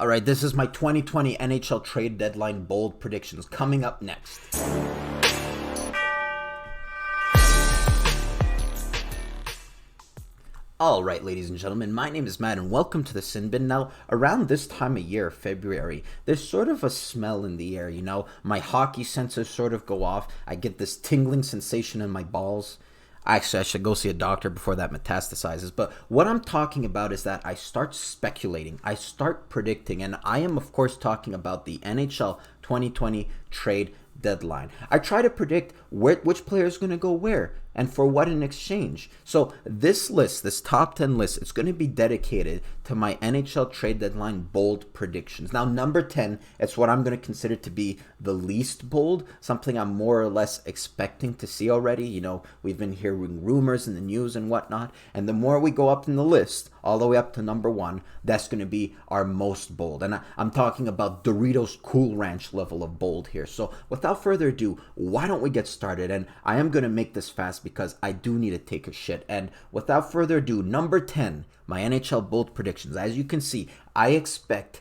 All right, this is my 2020 NHL trade deadline bold predictions coming up next. All right, ladies and gentlemen, my name is Matt and welcome to the Sin Bin. Now, around this time of year, February, there's sort of a smell in the air, My hockey senses sort of go off. I get this tingling sensation in my balls. Actually, I should go see a doctor before that metastasizes. But what I'm talking about is that I start speculating, I start predicting, and I am, of course, talking about the NHL 2020 trade deadline. I try to predict which player is going to go where and for what in exchange. So this list, this top 10 list, it's going to be dedicated to my NHL trade deadline bold predictions. Now, number 10, it's what I'm going to consider to be the least bold, something I'm more or less expecting to see already. We've been hearing rumors in the news and whatnot, and the more we go up in the list, all the way up to number 1, that's going to be our most bold. And I'm talking about Doritos Cool Ranch level of bold here. So without further ado, why don't we get started? And I am going to make this fast because I do need to take a shit. And without further ado, number 10, my NHL bold predictions. As you can see, I expect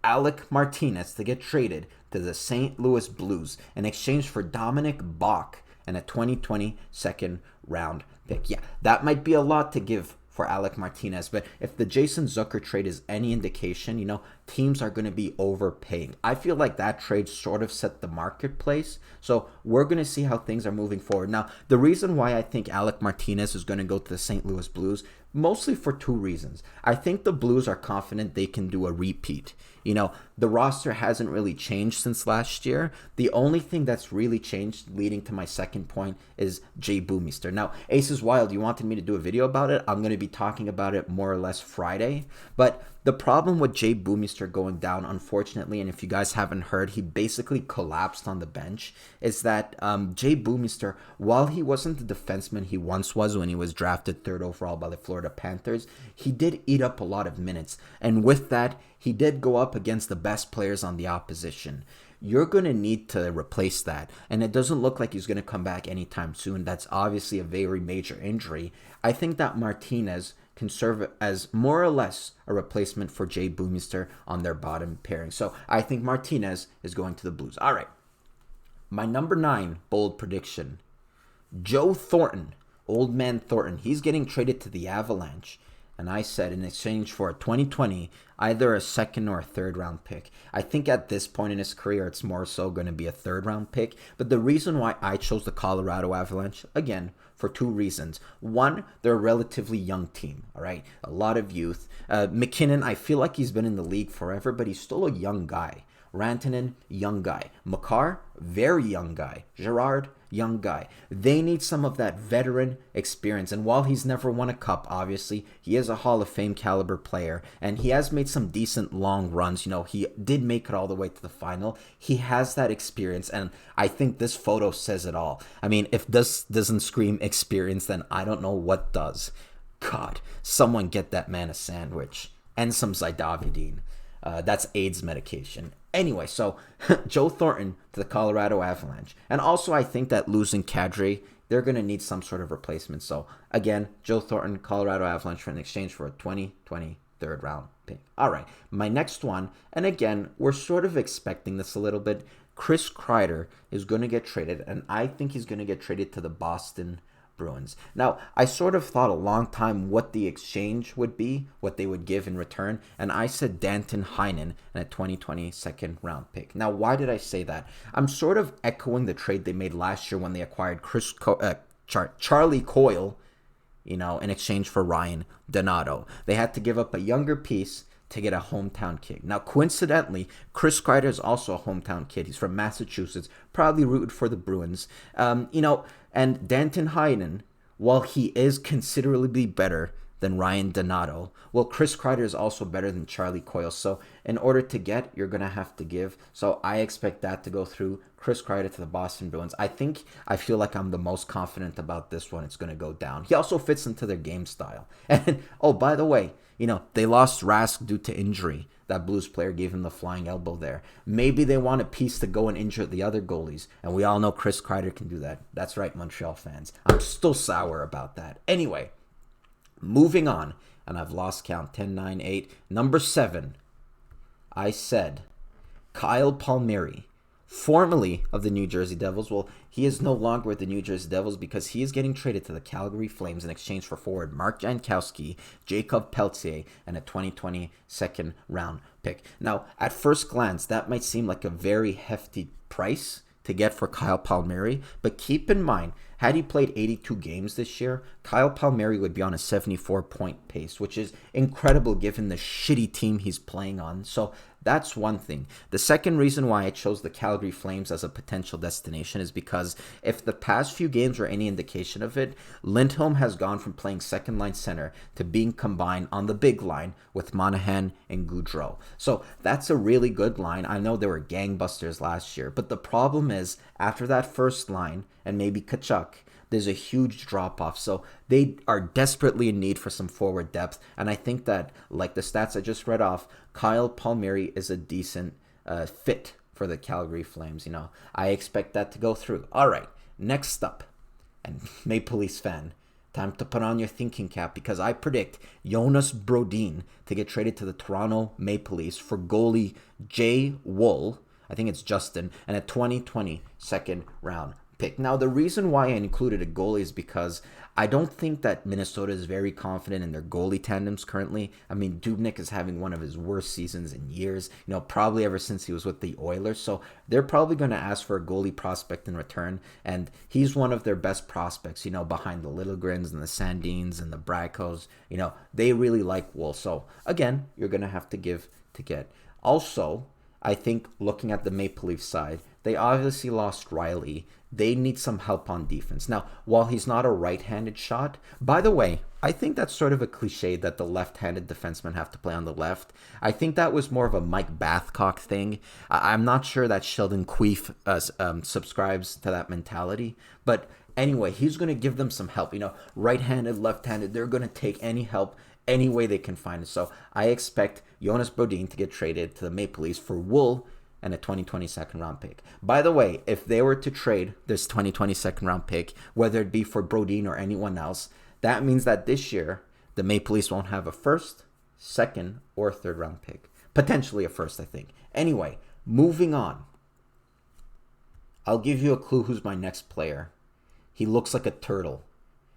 Alec Martinez to get traded to the St. Louis Blues in exchange for Dominic Bach and a 2020 second round pick. Yeah, that might be a lot to give for Alec Martinez, but if the Jason Zucker trade is any indication, teams are going to be overpaying. I feel like that trade sort of set the marketplace, so we're going to see how things are moving forward. Now, the reason why I think Alec Martinez is going to go to the St. Louis Blues, mostly for two reasons. I think the Blues are confident they can do a repeat. The roster hasn't really changed since last year. The only thing that's really changed, leading to my second point, is Jay Bouwmeester. Now, Aces Wild, you wanted me to do a video about it. I'm going to be talking about it more or less Friday. But the problem with Jay Bouwmeester going down, unfortunately, and if you guys haven't heard, he basically collapsed on the bench, is that Jay Bouwmeester, while he wasn't the defenseman he once was when he was drafted 3rd overall by the Florida Panthers, he did eat up a lot of minutes. And with that, he did go up against the best players on the opposition. You're going to need to replace that. And it doesn't look like he's going to come back anytime soon. That's obviously a very major injury. I think that Martinez can serve as more or less a replacement for Jay Bouwmeester on their bottom pairing. So I think Martinez is going to the Blues. All right. My number 9 bold prediction. Joe Thornton, old man Thornton, he's getting traded to the Avalanche. And I said in exchange for a 2020, either a second or a third round pick. I think at this point in his career, it's more so going to be a third round pick. But the reason why I chose the Colorado Avalanche, again, for two reasons. One, they're a relatively young team, all right? A lot of youth. McKinnon, I feel like he's been in the league forever, but he's still a young guy. Rantanen, young guy. Makar, very young guy. Girard, young guy. They need some of that veteran experience. And while he's never won a cup, obviously, he is a Hall of Fame caliber player. And he has made some decent long runs. He did make it all the way to the final. He has that experience. And I think this photo says it all. I mean, if this doesn't scream experience, then I don't know what does. God, someone get that man a sandwich. And some Zydavidine. That's AIDS medication. Anyway, so Joe Thornton to the Colorado Avalanche. And also I think that losing Kadri, they're going to need some sort of replacement. So again, Joe Thornton, Colorado Avalanche for an exchange for a 2020 third round pick. All right, my next one, and again, we're sort of expecting this a little bit. Chris Kreider is going to get traded, and I think he's going to get traded to the Boston Bruins. Now, I sort of thought a long time what the exchange would be, what they would give in return, and I said Danton Heinen and a 2020 second round pick. Now, why did I say that? I'm sort of echoing the trade they made last year when they acquired Charlie Coyle, in exchange for Ryan Donato. They had to give up a younger piece to get a hometown kid. Now, coincidentally, Chris Kreider is also a hometown kid. He's from Massachusetts, probably rooted for the Bruins. And Danton Heinen, while he is considerably better than Ryan Donato, well, Chris Kreider is also better than Charlie Coyle. So in order to get, you're going to have to give. So I expect that to go through. Chris Kreider to the Boston Bruins. I feel like I'm the most confident about this one. It's going to go down. He also fits into their game style. And, oh, by the way, they lost Rask due to injury. That Blues player gave him the flying elbow there. Maybe they want a piece to go and injure the other goalies. And we all know Chris Kreider can do that. That's right, Montreal fans. I'm still sour about that. Anyway, moving on. And I've lost count. 10, 9, 8. Number 7. I said Kyle Palmieri, formerly of the New Jersey Devils. Well, he is no longer with the New Jersey Devils because he is getting traded to the Calgary Flames in exchange for forward Mark Jankowski, Jacob Peltier, and a 2020 second round pick. Now, at first glance, that might seem like a very hefty price to get for Kyle Palmieri, but keep in mind, had he played 82 games this year, Kyle Palmieri would be on a 74-point pace, which is incredible given the shitty team he's playing on. So that's one thing. The second reason why I chose the Calgary Flames as a potential destination is because if the past few games were any indication of it, Lindholm has gone from playing second line center to being combined on the big line with Monahan and Goudreau. So that's a really good line. I know they were gangbusters last year, but the problem is after that first line and maybe Kachuk, there's a huge drop off. So they are desperately in need for some forward depth. And I think that, like the stats I just read off, Kyle Palmieri is a decent fit for the Calgary Flames. I expect that to go through. All right, next up, and Maple Leafs fan, time to put on your thinking cap because I predict Jonas Brodin to get traded to the Toronto Maple Leafs for goalie Jay Wool. I think it's Justin, and a 2020 second round pick. Now, the reason why I included a goalie is because I don't think that Minnesota is very confident in their goalie tandems currently. I mean, Dubnyk is having one of his worst seasons in years, probably ever since he was with the Oilers. So they're probably going to ask for a goalie prospect in return, and he's one of their best prospects, behind the Littlegrins and the Sandins and the Bracos. They really like Wool. So again, you're going to have to give to get. Also, I think looking at the Maple Leaf side, they obviously lost Riley. They need some help on defense. Now, while he's not a right-handed shot, by the way, I think that's sort of a cliche that the left-handed defensemen have to play on the left. I think that was more of a Mike Babcock thing. I'm not sure that Sheldon Queef subscribes to that mentality. But anyway, he's going to give them some help. Right-handed, left-handed, they're going to take any help any way they can find it. So I expect Jonas Brodin to get traded to the Maple Leafs for Wool and a 2020 second round pick. By the way, if they were to trade this 2020 second round pick, whether it be for Brodin or anyone else, that means that this year the Maple Leafs won't have a first, second, or third round pick. Potentially a first, I think. Anyway, moving on. I'll give you a clue who's my next player. He looks like a turtle.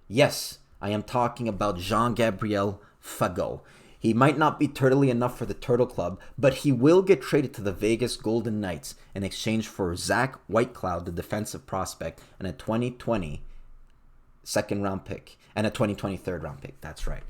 Yes, I am talking about Jean-Gabriel Fagot. He might not be turtly enough for the Turtle Club, but he will get traded to the Vegas Golden Knights in exchange for Zach Whitecloud, the defensive prospect, and a 2020 second round pick, and a 2020 third round pick. That's right.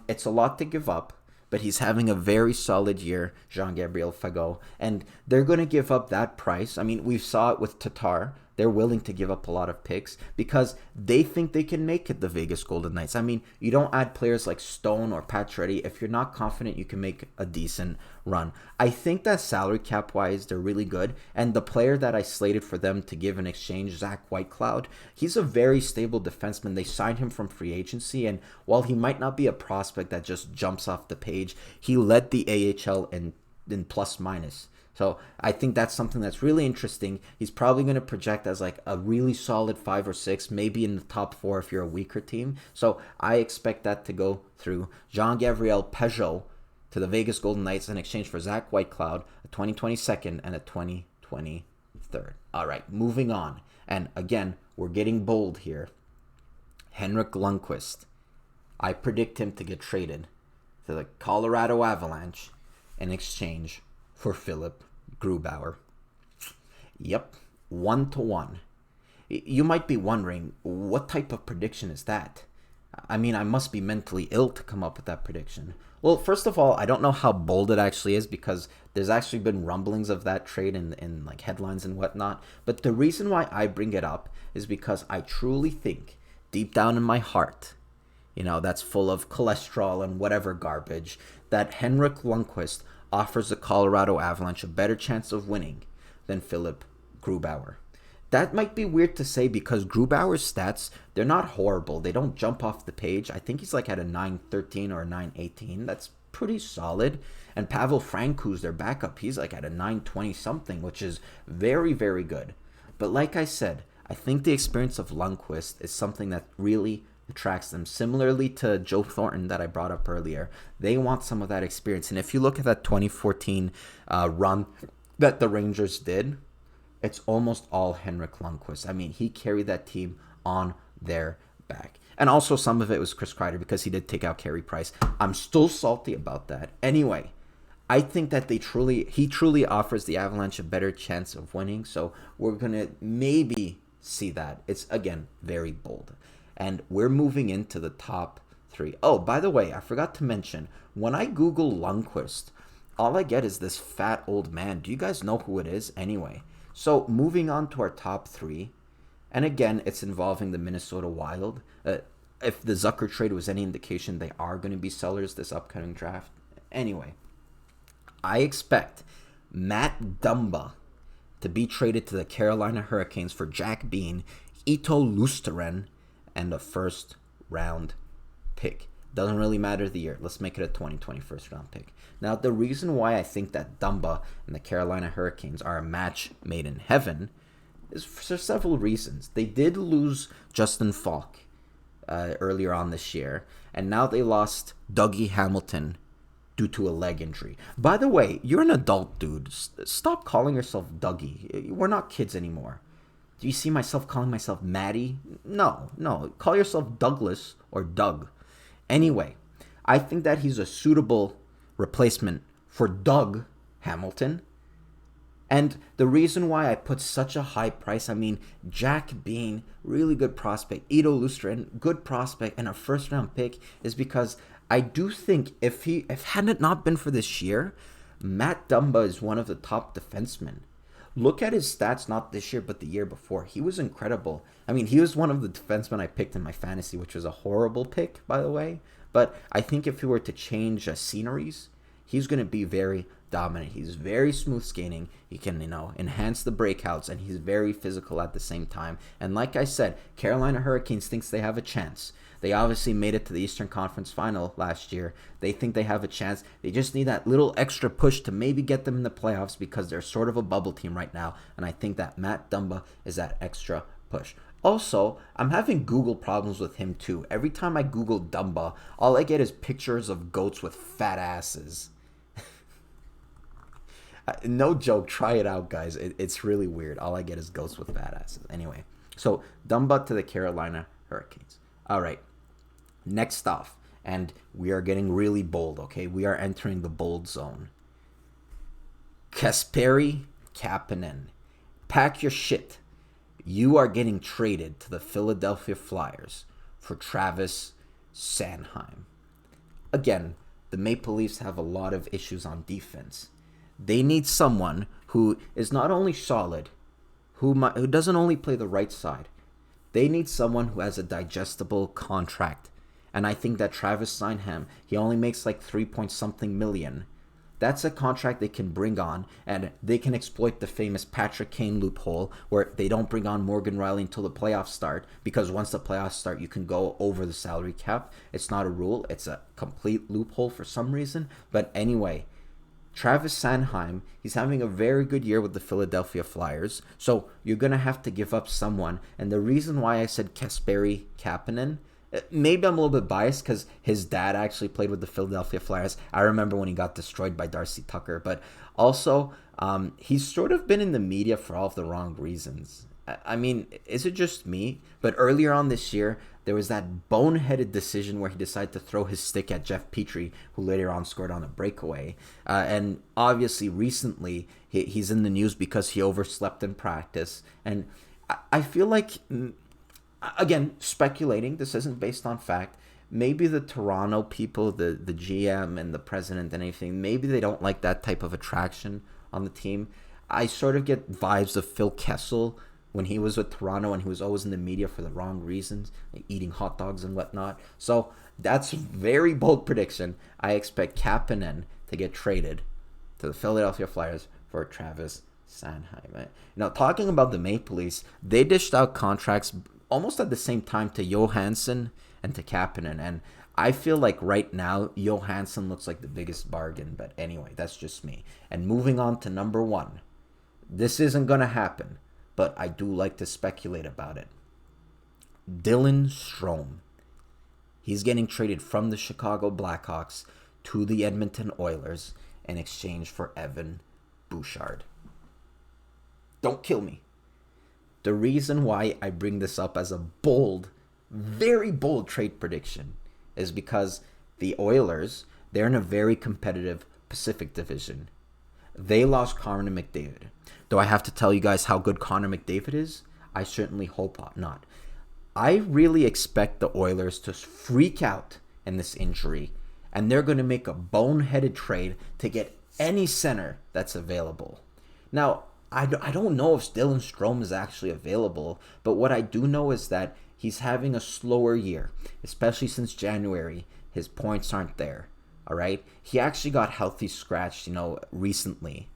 It's a lot to give up, but he's having a very solid year, Jean-Gabriel Fagot, and they're going to give up that price. I mean, we saw it with Tatar. They're willing to give up a lot of picks because they think they can make it the Vegas Golden Knights. I mean, you don't add players like Stone or Pacioretty if you're not confident you can make a decent run. I think that salary cap-wise, they're really good. And the player that I slated for them to give in exchange, Zach Whitecloud, he's a very stable defenseman. They signed him from free agency. And while he might not be a prospect that just jumps off the page, he led the AHL in plus-minus. So I think that's something that's really interesting. He's probably going to project as like a really solid 5 or 6, maybe in the top 4 if you're a weaker team. So I expect that to go through. Jean-Gabriel Pageau to the Vegas Golden Knights in exchange for Zach Whitecloud, a 2020 second and a 2020 third. All right, moving on. And again, we're getting bold here. Henrik Lundqvist. I predict him to get traded to the Colorado Avalanche in exchange for Philip Grubauer. Yep, 1-1. You might be wondering, what type of prediction is that? I mean, I must be mentally ill to come up with that prediction. Well, first of all, I don't know how bold it actually is because there's actually been rumblings of that trade in like headlines and whatnot. But the reason why I bring it up is because I truly think, deep down in my heart, that's full of cholesterol and whatever garbage, that Henrik Lundqvist offers the Colorado Avalanche a better chance of winning than Philip Grubauer. That might be weird to say because Grubauer's stats, they're not horrible. They don't jump off the page. I think he's like at a 913 or a 918. That's pretty solid. And Pavel Francouz, their backup, he's like at a 920 something, which is very, very good. But like I said, I think the experience of Lundqvist is something that really attracts them. Similarly to Joe Thornton that I brought up earlier, they want some of that experience. And if you look at that 2014 run that the Rangers did, it's almost all Henrik Lundqvist. I mean, he carried that team on their back. And also some of it was Chris Kreider because he did take out Carey Price. I'm still salty about that. Anyway, I think that he truly offers the Avalanche a better chance of winning. So we're going to maybe see that. It's, again, very bold. And we're moving into the top 3. Oh, by the way, I forgot to mention, when I Google Lundqvist, all I get is this fat old man. Do you guys know who it is? Anyway, so moving on to our top 3. And again, it's involving the Minnesota Wild. If the Zucker trade was any indication, they are going to be sellers this upcoming draft. Anyway, I expect Matt Dumba to be traded to the Carolina Hurricanes for Jack Bean, Ito Lustanen, and a first-round pick. Doesn't really matter the year. Let's make it a 2020 first-round pick. Now, the reason why I think that Dumba and the Carolina Hurricanes are a match made in heaven is for several reasons. They did lose Justin Falk earlier on this year, and now they lost Dougie Hamilton due to a leg injury. By the way, you're an adult, dude. Stop calling yourself Dougie. We're not kids anymore. Do you see myself calling myself Maddie? No. Call yourself Douglas or Doug. Anyway, I think that he's a suitable replacement for Doug Hamilton. And the reason why I put such a high price, I mean, Jack Bean, really good prospect, Ito Lustanen, good prospect, and a first-round pick, is because I do think if had it not been for this year, Matt Dumba is one of the top defensemen. Look at his stats, not this year, but the year before. He was incredible. I mean, he was one of the defensemen I picked in my fantasy, which was a horrible pick, by the way. But I think if he were to change sceneries, he's going to be very dominant. He's very smooth skating. He can, enhance the breakouts, and he's very physical at the same time. And like I said, Carolina Hurricanes thinks they have a chance. They obviously made it to the Eastern Conference Final last year. They think they have a chance. They just need that little extra push to maybe get them in the playoffs because they're sort of a bubble team right now. And I think that Matt Dumba is that extra push. Also, I'm having Google problems with him too. Every time I Google Dumba, all I get is pictures of goats with fat asses. No joke, try it out, guys. It's really weird. All I get is goats with fat asses. Anyway, so Dumba to the Carolina Hurricanes. All right, next off, and we are getting really bold, okay? We are entering the bold zone. Kasperi Kapanen. Pack your shit. You are getting traded to the Philadelphia Flyers for Travis Sanheim. Again, the Maple Leafs have a lot of issues on defense. They need someone who is not only solid, who doesn't only play the right side. They need someone who has a digestible contract. And I think that Travis Sanheim, he only makes like 3-point-something million. That's a contract they can bring on, and they can exploit the famous Patrick Kane loophole where they don't bring on Morgan Riley until the playoffs start, because once the playoffs start, you can go over the salary cap. It's not a rule. It's a complete loophole for some reason. But anyway, Travis Sanheim, he's having a very good year with the Philadelphia Flyers, so you're going to have to give up someone. And the reason why I said Kasperi Kapanen, maybe I'm a little bit biased because his dad actually played with the Philadelphia Flyers. I remember when he got destroyed by Darcy Tucker. But also, he's sort of been in the media for all of the wrong reasons. I mean, is it just me? But earlier on this year, there was that boneheaded decision where he decided to throw his stick at Jeff Petrie, who later on scored on a breakaway. And obviously, recently, he's in the news because he overslept in practice. And I feel like, again, speculating, this isn't based on fact, maybe the Toronto people, the GM and the president and anything, maybe they don't like that type of attraction on the team. I sort of get vibes of Phil Kessel when he was with Toronto and he was always in the media for the wrong reasons, like eating hot dogs and whatnot. So that's a very bold prediction. I expect Kapanen to get traded to the Philadelphia Flyers for Travis Sanheim. Now, talking about the Maple Leafs, they dished out contracts almost at the same time to Johansson and to Kapanen. And I feel like right now, Johansson looks like the biggest bargain. But anyway, that's just me. And moving on to number 1. This isn't going to happen, but I do like to speculate about it. Dylan Strome He's getting traded from the Chicago Blackhawks to the Edmonton Oilers in exchange for Evan Bouchard. Don't kill me. The reason why I bring this up as a bold, very bold trade prediction is because the Oilers, they're in a very competitive Pacific Division. They lost Connor McDavid. Do I have to tell you guys how good Connor McDavid is? I certainly hope not. I really expect the Oilers to freak out in this injury, and they're going to make a boneheaded trade to get any center that's available. Now, I don't know if Dylan Strome is actually available, but what I do know is that he's having a slower year, especially since January. His points aren't there, all right? He actually got healthy scratched, recently.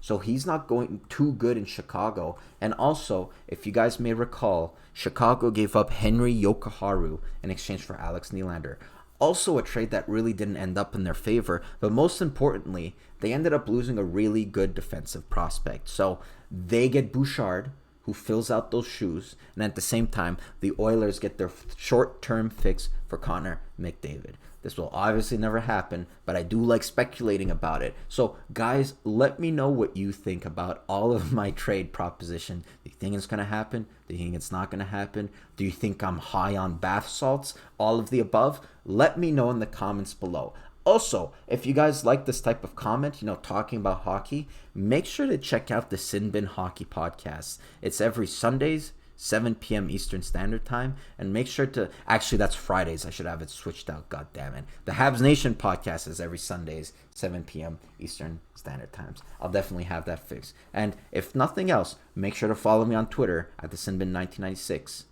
So he's not going too good in Chicago. And also, if you guys may recall, Chicago gave up Henry Yokoharu in exchange for Alex Nylander. Also a trade that really didn't end up in their favor. But most importantly, they ended up losing a really good defensive prospect. So they get Bouchard, who fills out those shoes. And at the same time, the Oilers get their short-term fix for Connor McDavid. This will obviously never happen, but I do like speculating about it. So, guys, let me know what you think about all of my trade proposition. Do you think it's going to happen? Do you think it's not going to happen? Do you think I'm high on bath salts? All of the above? Let me know in the comments below. Also, if you guys like this type of comment, talking about hockey, make sure to check out the Sin Bin Hockey Podcast. It's every Sundays, 7 p.m. Eastern Standard Time. And make sure to... Actually, that's Fridays. I should have it switched out. God damn it. The Habs Nation podcast is every Sundays, 7 p.m. Eastern Standard Times. I'll definitely have that fixed. And if nothing else, make sure to follow me on Twitter at the Sinbin1996.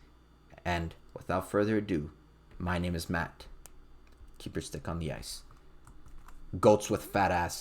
And without further ado, my name is Matt. Keep your stick on the ice. Goats with fat asses.